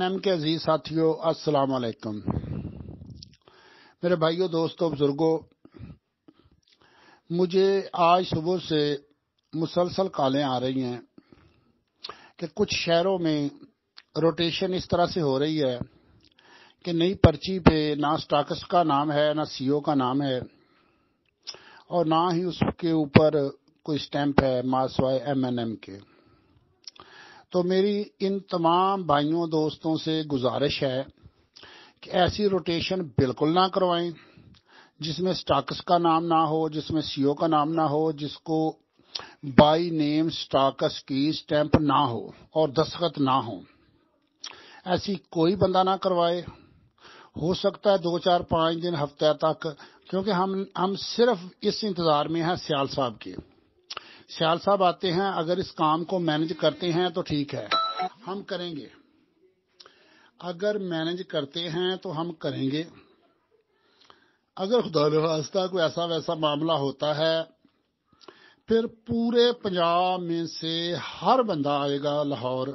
MNM के अजीज साथियों, अस्सलाम वालेकुम। मेरे भाइयों, दोस्तों, बुजुर्गों, मुझे आज सुबह से मुसलसल कॉलें आ रही हैं कि कुछ शहरों में रोटेशन इस तरह से हो रही है कि नई पर्ची पे ना स्टॉकिस्ट का नाम है, ना सीईओ का नाम है, और ना ही उसके ऊपर कोई स्टैंप है मासवाए MNM के। तो मेरी इन तमाम भाइयों दोस्तों से गुजारिश है कि ऐसी रोटेशन बिल्कुल ना करवाएं जिसमें स्टॉकिस्ट का नाम ना हो, जिसमें सीईओ का नाम ना हो, जिसको बाई नेम स्टॉकिस्ट की स्टैंप ना हो और दस्तखत ना हो। ऐसी कोई बंदा ना करवाए। हो सकता है 2, 4, 5 दिन, हफ्ते तक, क्योंकि हम सिर्फ इस इंतजार में हैं सियाल साहब के। सियाल साहब आते हैं, अगर इस काम को मैनेज करते हैं तो ठीक है, हम करेंगे। अगर मैनेज करते हैं तो हम करेंगे। अगर खुदा न खास्ता कोई ऐसा वैसा मामला होता है, फिर पूरे पंजाब में से हर बंदा आएगा लाहौर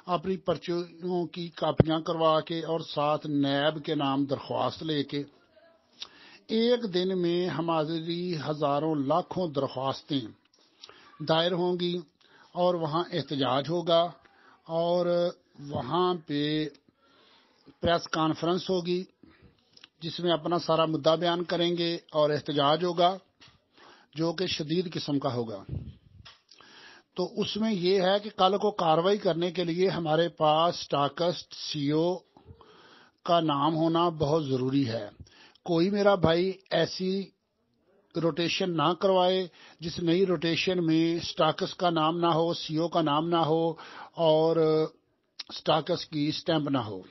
अपनी पर्चियों की कापियां करवा के और साथ नैब के नाम दरख्वास्त लेके। एक दिन में हमारी हजारों लाखों दरख्वास्तें दायर होंगी और वहाँ एहतजाज होगा और वहाँ पे प्रेस कॉन्फ्रेंस होगी जिसमें अपना सारा मुद्दा बयान करेंगे और एहतजाज होगा जो कि शदीद किस्म का होगा। तो उसमें ये है कि कल को कार्रवाई करने के लिए हमारे पास स्टॉकिस्ट सीईओ का नाम होना बहुत ज़रूरी है। कोई मेरा भाई ऐसी रोटेशन ना करवाए जिस नई रोटेशन में स्टॉकिस्ट का नाम ना हो, सीईओ का नाम ना हो और स्टॉकिस्ट की स्टैंप ना हो।